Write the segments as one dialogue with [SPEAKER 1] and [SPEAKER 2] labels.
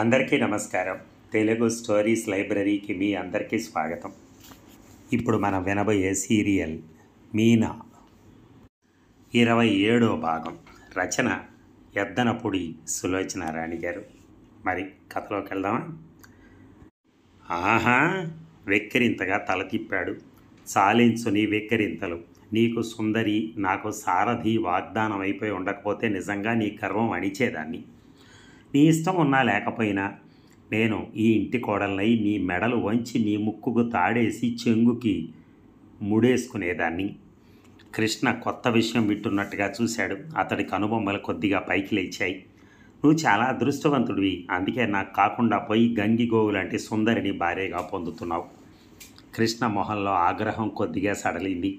[SPEAKER 1] అందరికీ నమస్కారం. తెలుగు స్టోరీస్ లైబ్రరీకి మీ అందరికీ స్వాగతం. ఇప్పుడు మనం వినబోయే సీరియల్ మీనా 27వ భాగం. రచన ఎద్దనపూడి సులోచన రాణి గారు. మరి కథలోకి వెళ్దామా? ఆహా, వెక్కిరింతగా తల తిప్పాడు. సాలించు నీ వెక్కిరింతలు. నీకు సుందరి, నాకు సారథి వాగ్దానం అయిపోయి ఉండకపోతే నిజంగా నీ గర్వం అణిచేదాన్ని. నీ ఇష్టం ఉన్నా లేకపోయినా నేను ఈ ఇంటి కోడలనై నీ మెడలు వంచి నీ ముక్కుకు తాడేసి చెంగుకి ముడేసుకునేదాన్ని. కృష్ణ కొత్త విషయం వింటున్నట్టుగా చూశాడు. అతడి కనుబొమ్మలు కొద్దిగా పైకి లేచాయి. నువ్వు చాలా అదృష్టవంతుడివి, అందుకే నాకు కాకుండా పోయి గంగిగోవు లాంటి సుందరిని భార్యగా పొందుతున్నావు. కృష్ణ మొహంలో ఆగ్రహం కొద్దిగా సడలింది.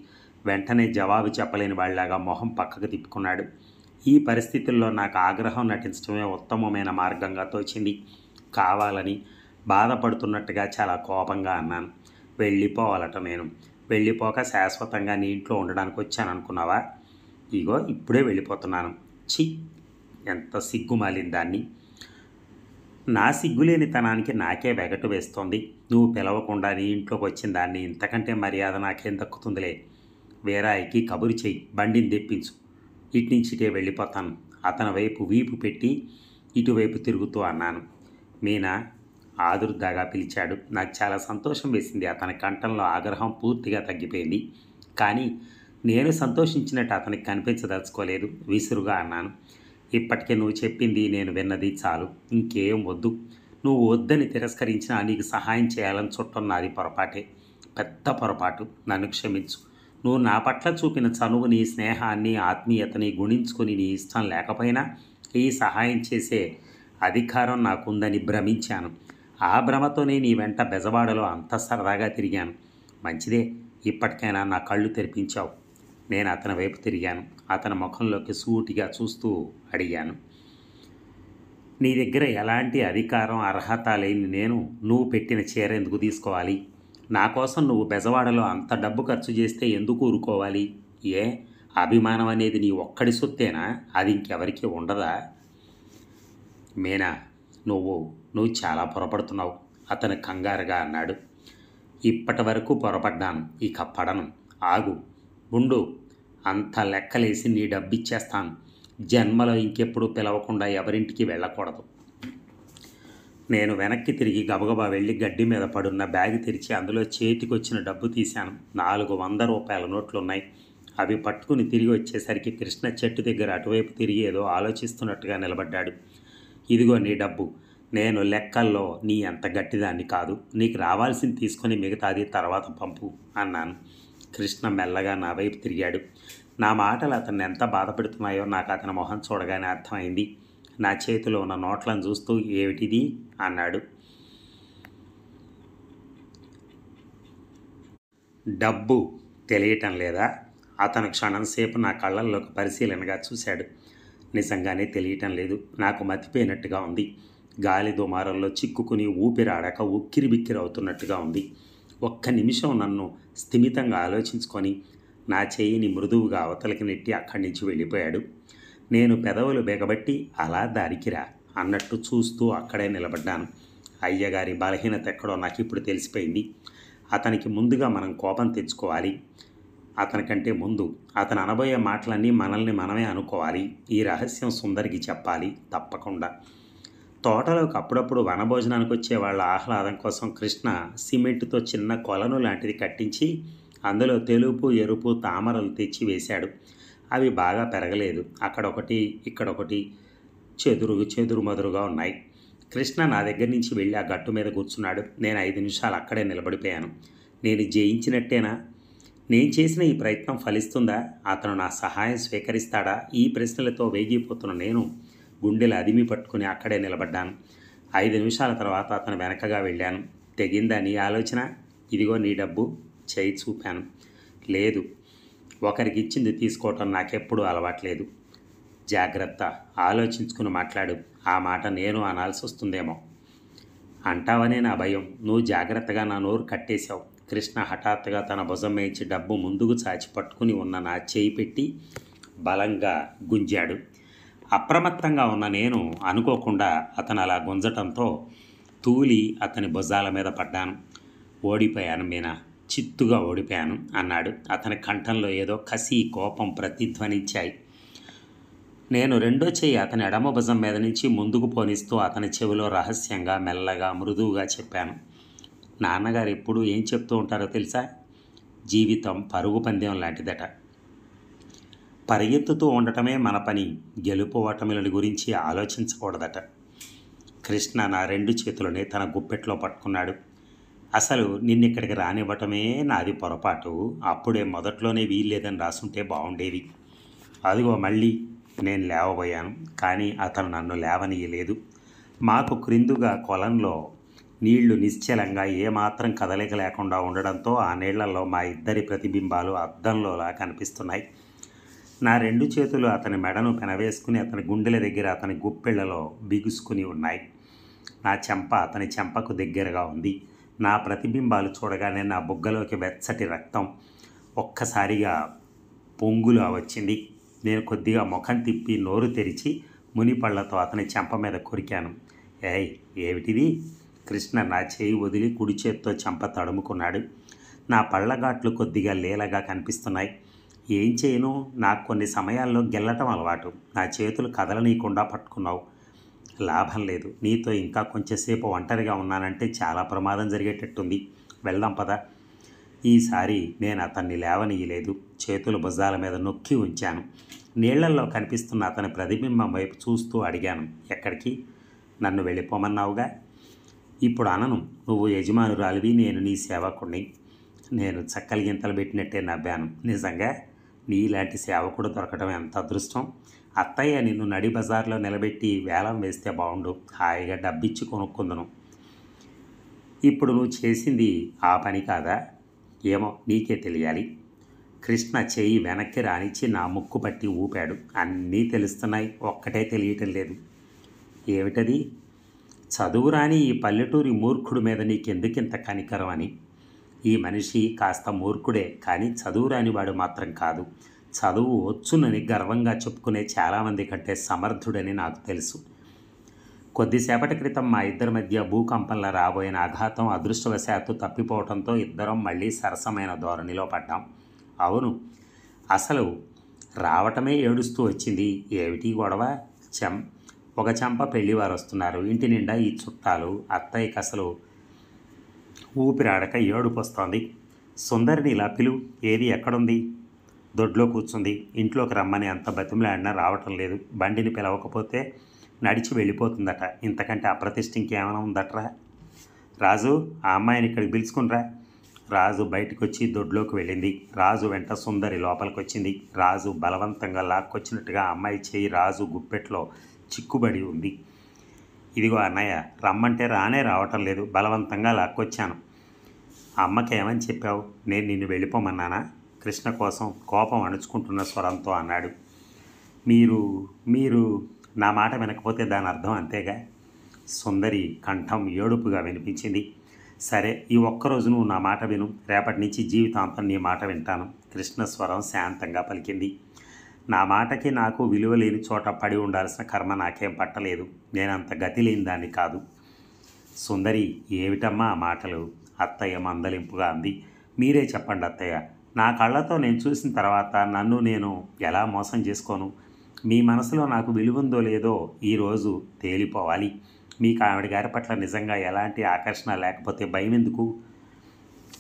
[SPEAKER 1] వెంటనే జవాబు చెప్పలేని వాళ్ళలాగా మొహం పక్కకు తిప్పుకున్నాడు. ఈ పరిస్థితుల్లో నాకు ఆగ్రహం నటించడమే ఉత్తమమైన మార్గంగా తోచింది. కావాలని బాధపడుతున్నట్టుగా చాలా కోపంగా అన్నాను. వెళ్ళిపోవాలట నేను. వెళ్ళిపోక శాశ్వతంగా నీ ఇంట్లో ఉండడానికి వచ్చాను అనుకున్నావా? ఇగో ఇప్పుడే వెళ్ళిపోతున్నాను. ఛీ, ఎంత సిగ్గుమాలిన దాన్ని. నా సిగ్గులేనితనానికి నాకే వెగటు వేస్తోంది. నువ్వు పిలవకుండా నీ ఇంట్లోకి వచ్చిన దాన్ని ఇంతకంటే మర్యాద నాకేం దక్కుతుందిలే. వీరాయికి కబురు చెయ్యి, బండిని తెప్పించు. ఇట్నుంచిటే వెళ్ళిపోతాను. అతని వైపు వీపు పెట్టి ఇటువైపు తిరుగుతూ అన్నాను. మీనా ఆదుర్దాగా పిలిచాడు. నాకు చాలా సంతోషం వేసింది. అతని కంఠంలో ఆగ్రహం పూర్తిగా తగ్గిపోయింది. కానీ నేను సంతోషించినట్టు అతనికి కనిపించదలుచుకోలేదు. విసురుగా అన్నాను. ఇప్పటికే నువ్వు చెప్పింది నేను విన్నది చాలు, ఇంకేం వద్దు. నువ్వు వద్దని తిరస్కరించినా నీకు సహాయం చేయాలని చుట్టం నాది పొరపాటే, పెద్ద పొరపాటు. నన్ను క్షమించు. నువ్వు నా పట్ల చూపిన చనువుని, స్నేహాన్ని, ఆత్మీయతని గుణించుకొని నీ ఇష్టం లేకపోయినా ఈ సహాయం చేసే అధికారం నాకుందని భ్రమించాను. ఆ భ్రమతోనే నీ వెంట బెజవాడలో అంత సరదాగా తిరిగాను. మంచిదే, ఇప్పటికైనా నా కళ్ళు తెరిపించావు. నేను అతని వైపు తిరిగాను. అతని ముఖంలోకి సూటిగా చూస్తూ అడిగాను. నీ దగ్గర ఎలాంటి అధికారం, అర్హత లేని నేను నువ్వు పెట్టిన చీర ఎందుకు తీసుకోవాలి? నా కోసం నువ్వు బెజవాడలో అంత డబ్బు ఖర్చు చేస్తే ఎందుకు ఊరుకోవాలి? ఏ అభిమానం అనేది నీ ఒక్కడి సొత్తేనా? అది ఇంకెవరికి ఉండదా? మీనా, నువ్వు చాలా పొరపడుతున్నావు, అతను కంగారుగా అన్నాడు. ఇప్పటి వరకు పొరపడ్డాను, ఇక పడను. ఆగు, ఉండు. అంత లెక్కలేసి నీ డబ్బిచ్చేస్తాను. జన్మలో ఇంకెప్పుడు పిలవకుండా ఎవరింటికి వెళ్ళకూడదు. నేను వెనక్కి తిరిగి గబగబా వెళ్ళి గడ్డి మీద పడున్న బ్యాగ్ తెరిచి అందులో చేతికొచ్చిన డబ్బు తీశాను. 400 రూపాయల నోట్లున్నాయి. అవి పట్టుకుని తిరిగి వచ్చేసరికి కృష్ణ చెట్టు దగ్గర అటువైపు తిరిగి ఏదో ఆలోచిస్తున్నట్టుగా నిలబడ్డాడు. ఇదిగో నీ డబ్బు. నేను లెక్కల్లో నీ అంత గట్టిదాన్ని కాదు. నీకు రావాల్సింది తీసుకొని మిగతాది తర్వాత పంపు అన్నాను. కృష్ణ మెల్లగా నా వైపు తిరిగాడు. నా మాటలు అతన్ని ఎంత బాధపెడుతున్నాయో నాకు అతని మొహం చూడగానే అర్థమైంది. నా చేతిలో ఉన్న నోట్లను చూస్తూ ఏమిటిది అన్నాడు. డబ్బు తెలియటం లేదా? అతను క్షణంసేపు నా కళ్ళల్లోకి పరిశీలనగా చూశాడు. నిజంగానే తెలియటం లేదు. నాకు మతిపోయినట్టుగా ఉంది. గాలి దుమారంలో చిక్కుకుని ఊపిరాడక ఉక్కిరి బిక్కిరి అవుతున్నట్టుగా ఉంది. ఒక్క నిమిషం నన్ను స్థిమితంగా ఆలోచించుకొని నా చేయిని మృదువుగా అవతలికి నెట్టి అక్కడి నుంచి వెళ్ళిపోయాడు. నేను పెదవులు బెగబట్టి అలా దారికిరా అన్నట్టు చూస్తూ అక్కడే నిలబడ్డాను. అయ్యగారి బలహీనత ఎక్కడో నాకు ఇప్పుడు తెలిసిపోయింది. అతనికి ముందుగా మనం కోపం తెచ్చుకోవాలి. అతనికంటే ముందు అతను అనబోయే మాటలన్నీ మనల్ని మనమే అనుకోవాలి. ఈ రహస్యం సుందరికి చెప్పాలి తప్పకుండా. తోటలోకి అప్పుడప్పుడు వనభోజనానికి వచ్చే వాళ్ళ ఆహ్లాదం కోసం కృష్ణ సిమెంటుతో చిన్న కొలను లాంటిది కట్టించి అందులో తెలుపు, ఎరుపు తామరలు తెచ్చి వేశాడు. అవి బాగా పెరగలేదు. అక్కడొకటి, ఇక్కడొకటి చెదురు మదురుగా ఉన్నాయి. కృష్ణ నా దగ్గర నుంచి వెళ్ళి ఆ గట్టు మీద కూర్చున్నాడు. నేను 5 నిమిషాలు అక్కడే నిలబడిపోయాను. నేను జయించినట్టేనా? నేను చేసిన ఈ ప్రయత్నం ఫలిస్తుందా? అతను నా సహాయం స్వీకరిస్తాడా? ఈ ప్రశ్నలతో వేగిపోతున్న నేను గుండెలు అదిమి పట్టుకుని అక్కడే నిలబడ్డాను. 5 నిమిషాల తర్వాత అతను వెనకగా వెళ్ళాను. తెగిందా నీ ఆలోచన? ఇదిగో నీ డబ్బు. చేయి చూపాను. లేదు, ఒకరికి ఇచ్చింది తీసుకోవటం నాకెప్పుడూ అలవాట్లేదు. జాగ్రత్త, ఆలోచించుకుని మాట్లాడు. ఆ మాట నేను అనాల్సి వస్తుందేమో అంటావనే నా భయం. నువ్వు జాగ్రత్తగా నా నోరు కట్టేశావు. కృష్ణ హఠాత్తుగా తన భుజం మేయించి డబ్బు ముందుకు చాచి పట్టుకుని ఉన్న నా చేయి పెట్టి బలంగా గుంజాడు. అప్రమత్తంగా ఉన్న నేను అనుకోకుండా అతను అలా గుంజటంతో తూలి అతని భుజాల మీద పడ్డాను. ఓడిపోయాను మీనా, చిత్తుగా ఓడిపోయాను అన్నాడు. అతని కంఠంలో ఏదో కసి, కోపం ప్రతిధ్వనించాయి. నేను రెండో చెయ్యి అతని ఎడమ భుజం మీద నుంచి ముందుకు పోనిస్తూ అతని చెవిలో రహస్యంగా, మెల్లగా, మృదువుగా చెప్పాను. నాన్నగారు ఎప్పుడూ ఏం చెప్తూ ఉంటారో తెలుసా? జీవితం పరుగు పందెం లాంటిదట. పరిగెత్తుతూ ఉండటమే మన పని, గెలుపు ఓటమిల గురించి ఆలోచించకూడదట. కృష్ణ నా రెండు చేతులని తన గుప్పెట్లో పట్టుకున్నాడు. అసలు నిన్నిక్కడికి రానివ్వటమే నాది పొరపాటు. అప్పుడే మొదట్లోనే వీల్లేదని రాసుంటే బాగుండేది. అదిగో మళ్ళీ నేను లేవబోయాను, కానీ అతను నన్ను లేవనీయలేదు. మాకు క్రిందుగా కొలంలో నీళ్లు నిశ్చలంగా ఏమాత్రం కదలిక లేకుండా ఉండడంతో ఆ నీళ్లలో మా ఇద్దరి ప్రతిబింబాలు అద్దంలోలా కనిపిస్తున్నాయి. నా రెండు చేతులు అతని మెడను పెనవేసుకుని అతని గుండెల దగ్గర అతని గుప్పెళ్లలో బిగుసుకుని ఉన్నాయి. నా చెంప అతని చెంపకు దగ్గరగా ఉంది. నా ప్రతిబింబాలు చూడగానే నా బుగ్గలోకి వెచ్చటి రక్తం ఒక్కసారిగా పొంగులా వచ్చింది. నేను కొద్దిగా ముఖం తిప్పి నోరు తెరిచి మునిపళ్లతో అతని చెంప మీద కొరికాను. ఏయ్, ఏమిటిది? కృష్ణ నా చేయి వదిలి కుడి చేత్తో చెంప తడుముకున్నాడు. నా పళ్ళగాట్లు కొద్దిగా లీలగా కనిపిస్తున్నాయి. ఏం చేయను, నాకు కొన్ని సమయాల్లో గెల్లటం అలవాటు. నా చేతులు కదలనీయకుండా పట్టుకున్నావు. లాభం లేదు. నీతో ఇంకా కొంచెంసేపు ఒంటరిగా ఉన్నానంటే చాలా ప్రమాదం జరిగేటట్టుంది. వెళ్దాం పద. ఈసారి నేను అతన్ని లేవనీయలేదు. చేతులు భుజాల మీద నొక్కి ఉంచాను. నీళ్లల్లో కనిపిస్తున్న అతని ప్రతిబింబం వైపు చూస్తూ అడిగాను. ఎక్కడికి? నన్ను వెళ్ళిపోమన్నావుగా. ఇప్పుడు అనను. నువ్వు యజమానురాలివి, నేను నీ సేవకుడిని. నేను చక్కలి గింతలు పెట్టినట్టే నవ్వాను. నిజంగా నీలాంటి సేవకుడు దొరకడం ఎంత అదృష్టం. అత్తయ్య నిన్ను నడి బజార్లో నిలబెట్టి వేలం వేస్తే బాగుండు. హాయిగా డబ్బిచ్చి కొనుక్కుందును. ఇప్పుడు నువ్వు చేసింది ఆ పని కాదా? ఏమో నీకే తెలియాలి. కృష్ణ చెయ్యి వెనక్కి రానిచ్చి నా ముక్కు పట్టి ఊపాడు. అన్నీ తెలుస్తున్నాయి, ఒక్కటే తెలియటం లేదు. ఏమిటది? చదువు రాని ఈ పల్లెటూరి మూర్ఖుడి మీద నీకెందుకింత కనికరం అని. ఈ మనిషి కాస్త మూర్ఖుడే, కానీ చదువు రానివాడు మాత్రం కాదు. చదువు వచ్చునని గర్వంగా చెప్పుకునే చాలామంది కంటే సమర్థుడని నాకు తెలుసు. కొద్దిసేపటి క్రితం మా ఇద్దరి మధ్య భూకంపంలా రాబోయిన ఆఘాతం అదృష్టవశాత్తు తప్పిపోవడంతో ఇద్దరం మళ్ళీ సరసమైన ధోరణిలో పడ్డాం. అవును, అసలు రావటమే ఏడుస్తూ వచ్చింది. ఏమిటి గొడవ? ఒక చెంప పెళ్లివారు వస్తున్నారు. ఇంటి నిండా ఈ చుట్టాలు. అత్తయ్యకి అసలు ఊపిరాడక ఏడుపు వస్తోంది. సుందరిని ఇలా పిలువు. ఏది ఎక్కడుంది? దొడ్లో కూర్చుంది. ఇంట్లోకి రమ్మని అంత బతిమలాడినా రావటం లేదు. బండిని పిలవకపోతే నడిచి వెళ్ళిపోతుందట. ఇంతకంటే అప్రతిష్ట ఇంకేమైనా ఉందట్రా? రాజు, ఆ అమ్మాయిని ఇక్కడికి పిలుచుకునిరా. రాజు బయటకు వచ్చి దొడ్లోకి వెళ్ళింది. రాజు వెంట సుందరి లోపలికి వచ్చింది. రాజు బలవంతంగా లాక్కొచ్చినట్టుగా అమ్మాయి చేయి రాజు గుప్పెట్లో చిక్కుబడి ఉంది. ఇదిగో అన్నయ్య, రమ్మంటే రావటం లేదు. బలవంతంగా లాక్కొచ్చాను. అమ్మకి ఏమని చెప్పావు? నేను నిన్ను వెళ్ళిపోమన్నానా? కృష్ణ కోసం కోపం అణుచుకుంటున్న స్వరంతో అన్నాడు. మీరు నా మాట వినకపోతే దాని అర్థం అంతేగా. సుందరి కంఠం ఏడుపుగా వినిపించింది. సరే, ఈ ఒక్కరోజు నువ్వు నా మాట విను. రేపటి నుంచి జీవితాంతం నీ మాట వింటాను. కృష్ణ స్వరం శాంతంగా పలికింది. నా మాటకి నాకు విలువ లేని చోట పడి ఉండాల్సిన కర్మ నాకేం పట్టలేదు. నేనంత గతి లేని దాన్ని కాదు. సుందరి, ఏమిటమ్మా ఆ మాటలు? అత్తయ్య మందలింపుగా అంది. మీరే చెప్పండి అత్తయ్య. నా కళ్ళతో నేను చూసిన తర్వాత నన్ను నేను ఎలా మోసం చేసుకోను? మీ మనసులో నాకు విలువుందో లేదో ఈరోజు తేలిపోవాలి. మీకు ఆవిడ గారి పట్ల నిజంగా ఎలాంటి ఆకర్షణ లేకపోతే భయం ఎందుకు?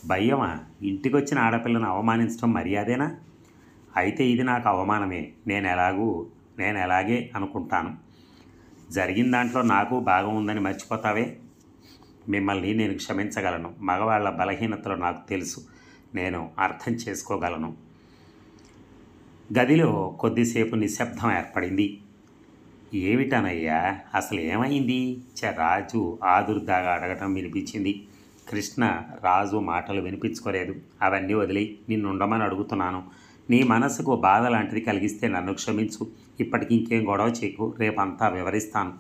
[SPEAKER 1] భయమా? ఇంటికి వచ్చిన ఆడపిల్లను అవమానించడం మర్యాదేనా? అయితే ఇది నాకు అవమానమే. నేను ఎలాగే అనుకుంటాను. జరిగిన దాంట్లో నాకు భాగం ఉందని మర్చిపోతావే? మిమ్మల్ని నేను క్షమించగలను. మగవాళ్ల బలహీనతలు నాకు తెలుసు. నేను అర్థం చేసుకోగలను. గదిలో కొద్దిసేపు నిశ్శబ్దం ఏర్పడింది. ఏమిటనయ్యా, అసలు ఏమైంది? రాజు ఆదుర్దాగా అడగటం వినిపించింది. కృష్ణ రాజు మాటలు వినిపించుకోలేదు. అవన్నీ వదిలి నిన్నుండమని అడుగుతున్నాను. నీ మనసుకు బాధ లాంటిది కలిగిస్తే నన్ను క్షమించు. ఇప్పటికి ఇంకేం గొడవ చేయకు. రేపంతా వివరిస్తాను.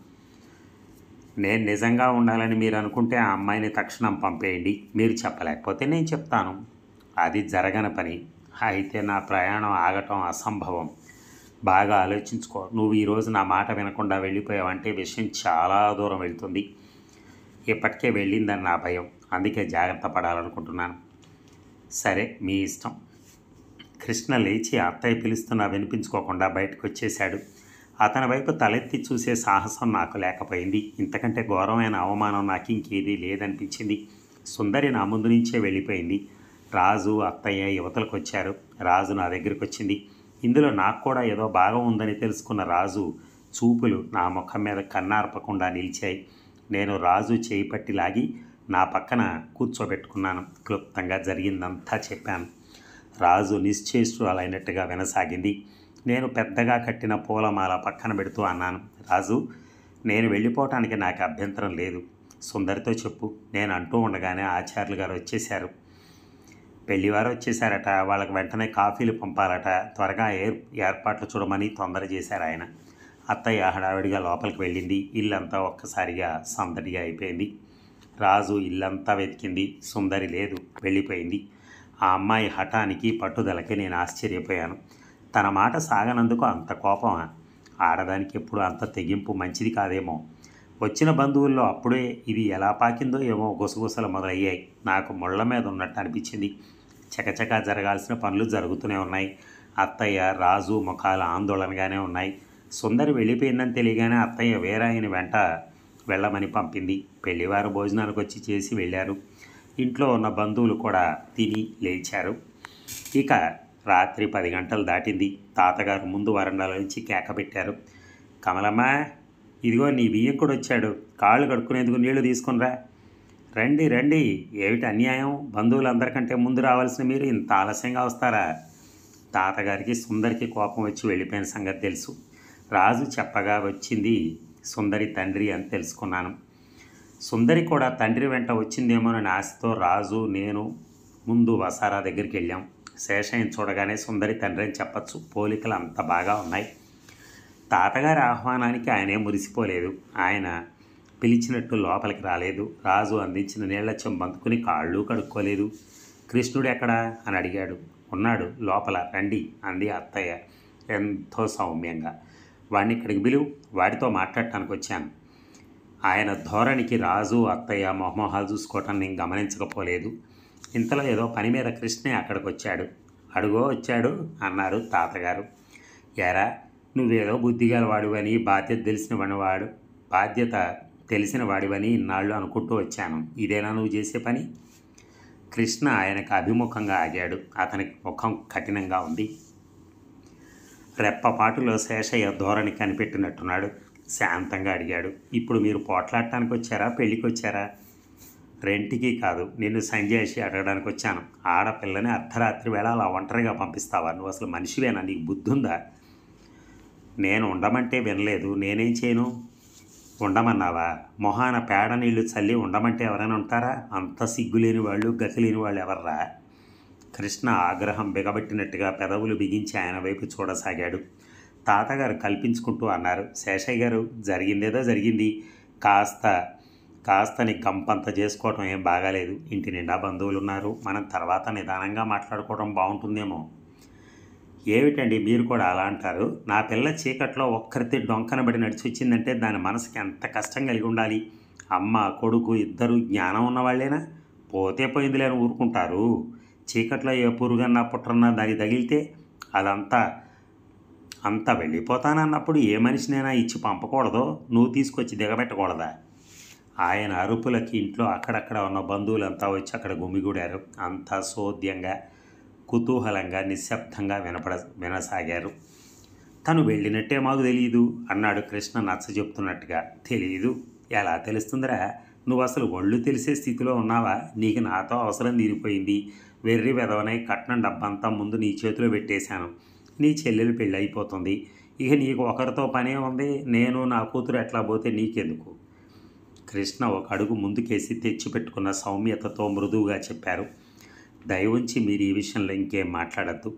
[SPEAKER 1] నేను నిజంగా ఉండాలని మీరు అనుకుంటే ఆ అమ్మాయిని తక్షణం పంపేయండి. మీరు చెప్పలేకపోతే నేను చెప్తాను. అది జరగని పని. అయితే నా ప్రయాణం ఆగటం అసంభవం. బాగా ఆలోచించుకో. నువ్వు ఈరోజు నా మాట వినకుండా వెళ్ళిపోయావంటే విషయం చాలా దూరం వెళ్తుంది. ఇప్పటికే వెళ్ళిందని నా భయం, అందుకే జాగ్రత్త పడాలనుకుంటున్నాను. సరే, మీ ఇష్టం. కృష్ణ లేచి అత్తయ్య పిలుస్తున్నా వినిపించుకోకుండా బయటకు వచ్చేశాడు. అతని వైపు తలెత్తి చూసే సాహసం నాకు లేకపోయింది. ఇంతకంటే ఘోరమైన అవమానం నాకు ఇంకేదీ లేదనిపించింది. సుందరి నా ముందు నుంచే వెళ్ళిపోయింది. రాజు అత్తయ్య యువతలకు వచ్చారు. రాజు నా దగ్గరికి వచ్చింది. ఇందులో నాకు కూడా ఏదో భాగం ఉందని తెలుసుకున్న రాజు చూపులు నా ముఖం మీద కన్నార్పకుండా నిలిచాయి. నేను రాజు చేయి పట్టి లాగి నా పక్కన కూర్చోబెట్టుకున్నాను. క్లుప్తంగా జరిగిందంతా చెప్పాను. రాజు నిశ్చేష్టురాలైనట్టుగా వినసాగింది. నేను పెద్దగా కట్టిన పూలమాల పక్కన పెడుతూ అన్నాను, రాజు, నేను వెళ్ళిపోవటానికి నాకు అభ్యంతరం లేదు. సుందరితో చెప్పు. నేను అంటూ ఉండగానే ఆచార్యులు గారు వచ్చేశారు. పెళ్లివారు వచ్చేసారట. వాళ్ళకి వెంటనే కాఫీలు పంపాలట. త్వరగా ఏర్పాట్లు చూడమని తొందర చేశారు ఆయన. అత్తయ్య హడావిడిగా లోపలికి వెళ్ళింది. ఇల్లంతా ఒక్కసారిగా సందడిగా అయిపోయింది. రాజు ఇల్లంతా వెతికింది. సుందరి లేదు, వెళ్ళిపోయింది. ఆ అమ్మాయి హఠానికి పట్టుదలకి నేను ఆశ్చర్యపోయాను. తన మాట సాగనందుకు అంత కోపమా? ఆడదానికి ఎప్పుడు అంత తెగింపు మంచిది కాదేమో. వచ్చిన బంధువుల్లో అప్పుడే ఇది ఎలా పాకిందో ఏమో గుసగుసలు మొదలయ్యాయి. నాకు ముళ్ళ మీద ఉన్నట్టు అనిపించింది. చకచకా జరగాల్సిన పనులు జరుగుతూనే ఉన్నాయి. అత్తయ్య రాజు ముఖాలు ఆందోళనగానే ఉన్నాయి. సుందరి వెళ్ళిపోయిందని తెలియగానే అత్తయ్య వేరాయని వెంట వెళ్ళమని పంపింది. పెళ్లివారు భోజనానికి వచ్చి చేసి వెళ్ళారు. ఇంట్లో ఉన్న బంధువులు కూడా తిని లేచారు. ఇక రాత్రి 10 గంటలు దాటింది. తాతగారు ముందు వరండాల నుంచి కేక పెట్టారు, కమలమ్మ, ఇదిగో నీ బియ్యంకుడు వచ్చాడు. కాళ్ళు కడుక్కునేందుకు నీళ్లు తీసుకునిరా. రండి రండి. ఏమిటి అన్యాయం? బంధువులందరికంటే ముందు రావాల్సిన మీరు ఇంత ఆలస్యంగా వస్తారా? తాతగారికి సుందరికి కోపం వచ్చి వెళ్ళిపోయిన సంగతి తెలుసు. రాజు చెప్పగా వచ్చింది సుందరి తండ్రి అని తెలుసుకున్నాను. సుందరి కూడా తండ్రి వెంట వచ్చిందేమోనని ఆశతో రాజు నేను ముందు వసారా దగ్గరికి వెళ్ళాం. శేషయ్యని చూడగానే సుందరి తండ్రి అని చెప్పచ్చు. పోలికలు అంత బాగా ఉన్నాయి. తాతగారి ఆహ్వానానికి ఆయనే మురిసిపోలేదు. ఆయన పిలిచినట్టు లోపలికి రాలేదు. రాజు అందించిన నీళ్ల చెంబందుకుని కాళ్ళు కడుక్కోలేదు. కృష్ణుడు ఎక్కడా అని అడిగాడు. ఉన్నాడు లోపల, రండి అంది అత్తయ్య ఎంతో సౌమ్యంగా. వాడిని ఇక్కడికి పిలువు, వాడితో మాట్లాడటానికి వచ్చాను. ఆయన ధోరణికి రాజు అత్తయ్య మొహమొహాలు చూసుకోవటం నేను గమనించకపోలేదు. ఇంతలో ఏదో పని మీద కృష్ణే అక్కడికి వచ్చాడు. అడుగో వచ్చాడు అన్నారు తాతగారు. ఎరా, నువ్వేదో బుద్ధిగల వాడివని బాధ్యత తెలిసిన వాడివని ఇన్నాళ్ళు అనుకుంటూ వచ్చాను. ఇదేనా నువ్వు చేసే పని? కృష్ణ ఆయనకు అభిముఖంగా ఆగాడు. అతని ముఖం కఠినంగా ఉంది. రెప్పపాటులో శేషయ్య ధోరణి కనిపెట్టినట్టున్నాడు. శాంతంగా అడిగాడు, ఇప్పుడు మీరు పోట్లాడటానికి వచ్చారా, పెళ్ళికి వచ్చారా? రెంటికి కాదు, నిన్ను సంజేసి అడగడానికి వచ్చాను. ఆడపిల్లని అర్ధరాత్రి వేళ అలా ఒంటరిగా పంపిస్తావా? నువ్వు అసలు మనిషివేనా? నీకు బుద్ధి ఉందా? నేను ఉండమంటే వినలేదు, నేనేం చేయను? ఉండమన్నావా? మొహాన పేడ నీళ్లు చల్లి ఉండమంటే ఎవరైనా ఉంటారా? అంత సిగ్గులేని వాళ్ళు, గతి లేని వాళ్ళు ఎవర్రా? కృష్ణ ఆగ్రహం బిగబట్టినట్టుగా పెదవులు బిగించి ఆయన వైపు చూడసాగాడు. తాతగారు కల్పించుకుంటూ అన్నారు, శేషయ్య గారు, జరిగిందేదో జరిగింది. కాస్తని గంపంత చేసుకోవటం ఏం బాగాలేదు. ఇంటి నిండా బంధువులు ఉన్నారు. మనం తర్వాత నిదానంగా మాట్లాడుకోవడం బాగుంటుందేమో. ఏమిటండి మీరు కూడా అలా అంటారు? నా పిల్ల చీకట్లో ఒక్కరితే డొంకనబడి నడిచి వచ్చిందంటే దాని మనసుకి ఎంత కష్టం కలిగి ఉండాలి. అమ్మ కొడుకు ఇద్దరు జ్ఞానం ఉన్నవాళ్ళేనా? పోతే పోయిందిలేని ఊరుకుంటారు. చీకట్లో ఏ పురుగన్నా పుట్రన్నా దానికి తగిలితే అంతా వెళ్ళిపోతానన్నప్పుడు ఏ మనిషినైనా ఇచ్చి పంపకూడదో? నువ్వు తీసుకొచ్చి దిగబెట్టకూడదా? ఆయన అరుపులకి ఇంట్లో అక్కడక్కడ ఉన్న బంధువులంతా వచ్చి అక్కడ గుమిగూడారు. అంతా సోద్యంగా, కుతూహలంగా, నిశ్శబ్దంగా వినసాగారు. తను వెళ్ళినట్టే మాకు తెలియదు అన్నాడు కృష్ణ నచ్చ చెప్తున్నట్టుగా. తెలియదు? ఎలా తెలుస్తుందిరా? నువ్వు అసలు ఒళ్ళు తెలిసే స్థితిలో ఉన్నావా? నీకు నాతో అవసరం తీరిపోయింది. వెర్రి వెదవనై కట్నం డబ్బంతా ముందు నీ చేతిలో పెట్టేశాను. నీ చెల్లెలు పెళ్ళి అయిపోతుంది. ఇక నీకు ఒకరితో పనే ఉంది. నేను నా కూతురు ఎట్లా పోతే నీకెందుకు? కృష్ణ ఒక అడుగు ముందుకేసి తెచ్చిపెట్టుకున్న సౌమ్యతతో మృదువుగా చెప్పారు, దయవుంచి మీరు ఈ విషయంలో ఇంకేం మాట్లాడద్దు.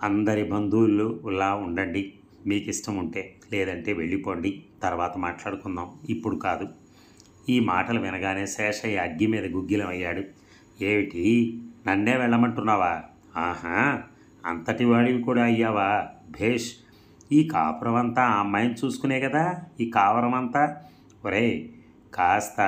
[SPEAKER 1] అందరి బంధువులులా ఉండండి. మీకు ఇష్టం ఉంటే, లేదంటే వెళ్ళిపోండి. తర్వాత మాట్లాడుకుందాం, ఇప్పుడు కాదు. ఈ మాటలు వినగానే శేషయ్య అగ్గి మీద గుగ్గిలం అయ్యాడు. ఏమిటి, నన్నే వెళ్ళమంటున్నావా? ఆహా, అంతటి వాడివి కూడా అయ్యావా? భేష్! ఈ కాపురం అంతా ఆ అమ్మాయిని చూసుకునే కదా ఈ కావరం అంతా. ఒరేయ్, కాస్త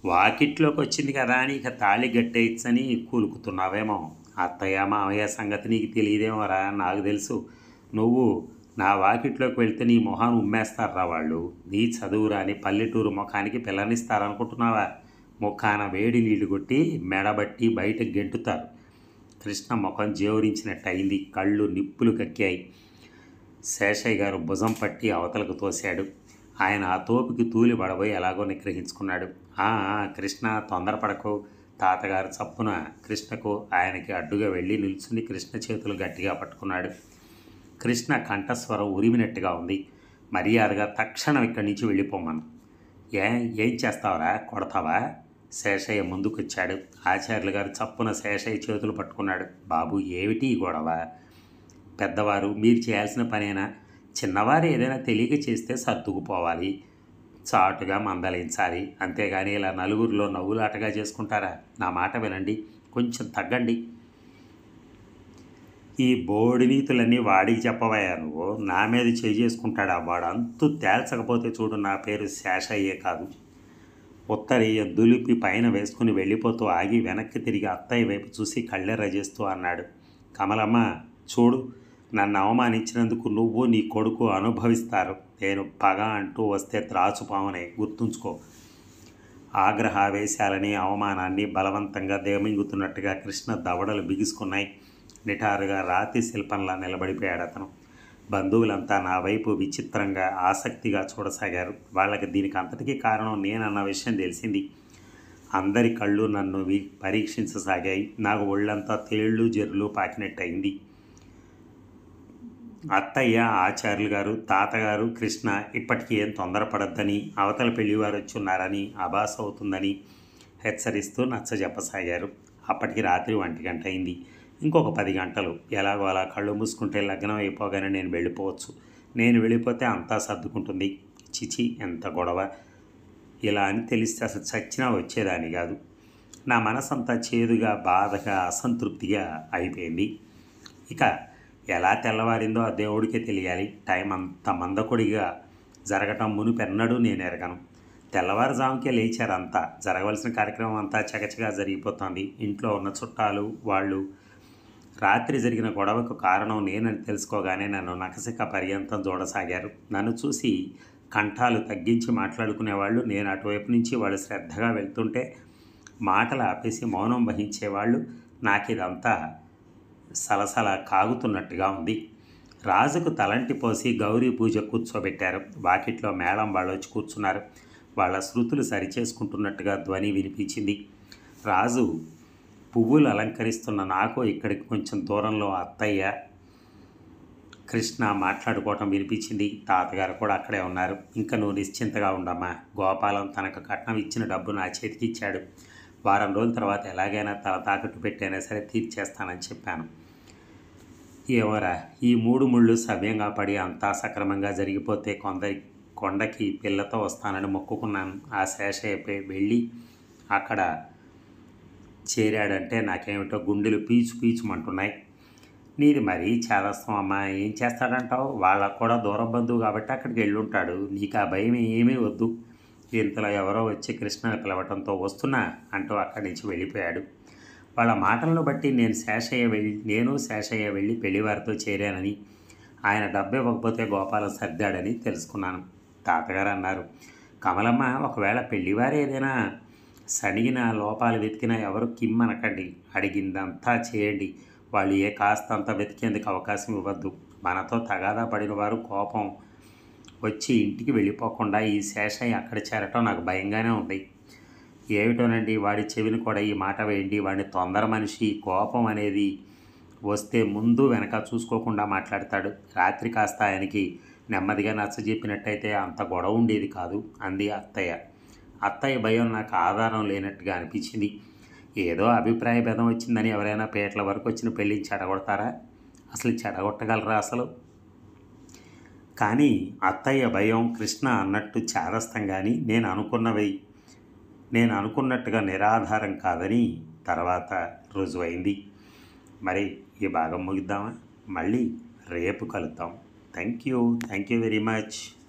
[SPEAKER 1] వాకిట్లోకి వచ్చింది కదా అని ఇక తాళి గట్టేయచ్చని కూలుకుతున్నావేమో. అత్తయ్య మామయ్య సంగతి నీకు తెలియదేమోరా, నాకు తెలుసు. నువ్వు నా వాకిట్లోకి వెళ్తే నీ మొహాన్ని ఉమ్మేస్తారా వాళ్ళు. నీ చదువు రాని పల్లెటూరు ముఖానికి పిల్లనిస్తారనుకుంటున్నావా? ముఖాన వేడి నీళ్లు కొట్టి మెడబట్టి బయటకు గెంటుతారు. కృష్ణ ముఖం జేవురించినట్టు అయింది. కళ్ళు నిప్పులు కక్కాయి. శేషయ్య గారు భుజం పట్టి అవతలకు తోశాడు. ఆయన ఆ తోపుకి తూలి పడబోయి ఎలాగో నిగ్రహించుకున్నాడు. కృష్ణ తొందరపడకు. తాతగారు చప్పున కృష్ణకు ఆయనకి అడ్డుగా వెళ్ళి నిల్చుని కృష్ణ చేతులు గట్టిగా పట్టుకున్నాడు. కృష్ణ కంఠస్వరం ఉరిమినట్టుగా ఉంది. మర్యాదగా తక్షణం ఇక్కడి నుంచి వెళ్ళిపోమను. ఏం చేస్తావరా, కొడతావా? శేషయ్య ముందుకొచ్చాడు. ఆచార్యులు గారు చప్పున శేషయ్య చేతులు పట్టుకున్నాడు. బాబు, ఏమిటి ఈ గొడవ? పెద్దవారు, మీరు చేయాల్సిన పనేనా? చిన్నవారు ఏదైనా తెలియక చేస్తే సర్దుకుపోవాలి, చాటుగా మందలించాలి. అంతేగాని ఇలా నలుగురిలో నవ్వులాటగా చేసుకుంటారా? నా మాట వినండి, కొంచెం తగ్గండి. ఈ బోడి నీతులన్నీ వాడికి చెప్పవయ్యా నువ్వు. నా మీద చేసుకుంటాడా వాడు? అంతు తేల్చకపోతే చూడు, నా పేరు శేషయ్యే కాదు. ఉత్తరీయ దులిపి పైన వేసుకుని వెళ్ళిపోతూ ఆగి వెనక్కి తిరిగి అత్తయ్య వైపు చూసి కళ్ళెర్ర చేస్తూ అన్నాడు. కమలమ్మ, చూడు, నన్ను అవమానించినందుకు నువ్వు నీ కొడుకు అనుభవిస్తారు. నేను పగ అంటూ వస్తే త్రాచుపామనే, గుర్తుంచుకో. ఆగ్రహావేశాలని అవమానాన్ని బలవంతంగా దేమింగుతున్నట్టుగా కృష్ణ దవడలు బిగుసుకున్నాయి. నిటారుగా రాతి శిల్పంలా నిలబడిపోయాడు అతను. బంధువులంతా నా వైపు విచిత్రంగా ఆసక్తిగా చూడసాగారు. వాళ్ళకి దీనికి అంతటికీ కారణం నేనన్న విషయం తెలిసింది. అందరి కళ్ళు నన్ను పరీక్షించసాగాయి. నాకు ఒళ్ళంతా తేళ్ళు జెర్రులు పాకినట్టయింది. అత్తయ్య, ఆచార్యులు గారు, తాతగారు, కృష్ణ ఇప్పటికీ ఏం తొందరపడద్దని, అవతల పెళ్లివారు వచ్చి ఉన్నారని, అబాస అవుతుందని హెచ్చరిస్తూ నచ్చజెప్పసాగారు. అప్పటికి రాత్రి 1 గంట అయింది. ఇంకొక 10 గంటలు ఎలాగో అలా కళ్ళు మూసుకుంటే లగ్నం అయిపోగానే నేను వెళ్ళిపోవచ్చు. నేను వెళ్ళిపోతే అంతా సర్దుకుంటుంది. చిచి, ఎంత గొడవ! ఇలా అని తెలిస్తే అసలు చచ్చినా వచ్చేదాన్ని కాదు. నా మనసంతా చేదుగా, బాధగా, అసంతృప్తిగా అయిపోయింది. ఇక ఎలా తెల్లవారిందో ఆ దేవుడికే తెలియాలి. టైం అంత మందకొడిగా జరగటం మునుపెన్నడూ నేను ఎరగను. తెల్లవారుజాముకే లేచారంతా. జరగవలసిన కార్యక్రమం అంతా చకచగా జరిగిపోతుంది. ఇంట్లో ఉన్న చుట్టాలు వాళ్ళు రాత్రి జరిగిన గొడవకు కారణం నేనని తెలుసుకోగానే నన్ను నకసిక పర్యంతం చూడసాగారు. నన్ను చూసి కంఠాలు తగ్గించి మాట్లాడుకునేవాళ్ళు. నేను అటువైపు నుంచి వాళ్ళు శ్రద్ధగా వెళ్తుంటే మాటలు ఆపేసి మౌనం వహించేవాళ్ళు. నాకిదంతా సలసల కాగుతున్నట్టుగా ఉంది. రాజుకు తలంటి పోసి గౌరీ పూజ కూర్చోబెట్టారు. వాకిట్లో మేళం వాళ్ళు వచ్చి కూర్చున్నారు. వాళ్ళ శృతులు సరిచేసుకుంటున్నట్టుగా ధ్వని వినిపించింది. రాజు పువ్వులు అలంకరిస్తున్న నాకు ఇక్కడికి కొంచెం దూరంలో అత్తయ్య, కృష్ణ మాట్లాడుకోవటం వినిపించింది. తాతగారు కూడా అక్కడే ఉన్నారు. ఇంకా నువ్వు నిశ్చింతగా ఉండమ్మా. గోపాలం తనకు కట్నం ఇచ్చిన డబ్బు నా చేతికి ఇచ్చాడు. వారం రోజుల తర్వాత ఎలాగైనా తల తాకట్టు పెట్టైనా సరే తీర్చేస్తానని చెప్పాను. ఏమోరా, ఈ 3 ముళ్ళు సవ్యంగా పడి అంతా సక్రమంగా జరిగిపోతే కొండకి పిల్లతో వస్తానని మొక్కుకున్నాను. ఆ శేషయ్య వెళ్ళి అక్కడ చేరాడంటే నాకేమిటో గుండెలు పీచుమంటున్నాయి. నీది మరీ చేదస్తాం అమ్మా. ఏం చేస్తాడంటావు? వాళ్ళకు కూడా దూరం బంధువు కాబట్టి అక్కడికి వెళ్ళుంటాడు. నీకు ఆ భయం ఏమీ వద్దు. ఇంతలో ఎవరో వచ్చి కృష్ణని పిలవటంతో వస్తున్నా అంటూ అక్కడి నుంచి వెళ్ళిపోయాడు. వాళ్ళ మాటలను బట్టి నేను శేషయ్య వెళ్ళి పెళ్లివారితో చేరానని, ఆయన డబ్బు ఇవ్వకపోతే గోపాలం సర్దాడని తెలుసుకున్నాను. తాతగారు అన్నారు, కమలమ్మ, ఒకవేళ పెళ్లివారు ఏదైనా సణిగిన లోపాలు వెతికినా ఎవరు కిమ్మనకండి. అడిగిందంతా చేయండి. వాళ్ళు ఏ కాస్తంత వెతికేందుకు అవకాశం ఇవ్వద్దు. మనతో తగాదా పడిన వారు కోపం వచ్చి ఇంటికి వెళ్ళిపోకుండా ఈ శేషయ్య అక్కడ చేరటం నాకు భయంగానే ఉంది. ఏమిటోనండి, వాడి చెవిని కూడా ఈ మాట వేయండి. వాడిని తొందర మనిషి. కోపం అనేది వస్తే ముందు వెనక చూసుకోకుండా మాట్లాడతాడు. రాత్రి కాస్త ఆయనకి నెమ్మదిగా నచ్చజెప్పినట్టయితే అంత గొడవ ఉండేది కాదు అంది అత్తయ్య. అత్తయ్య భయం నాకు ఆధారం లేనట్టుగా అనిపించింది. ఏదో అభిప్రాయ భేదం వచ్చిందని ఎవరైనా పేట్ల వరకు వచ్చిన పెళ్ళిని చెడగొడతారా? అసలు చెడగొట్టగలరా అసలు? కానీ అత్తయ్య భయం కృష్ణ అన్నట్టు చేదస్తం. కానీ నేను అనుకున్నట్టుగా నిరాధారం కాదని తర్వాత రుజువైంది. మరి ఈ భాగం ముగిద్దామా? మళ్ళీ రేపు కలుద్దాం. Thank you very much.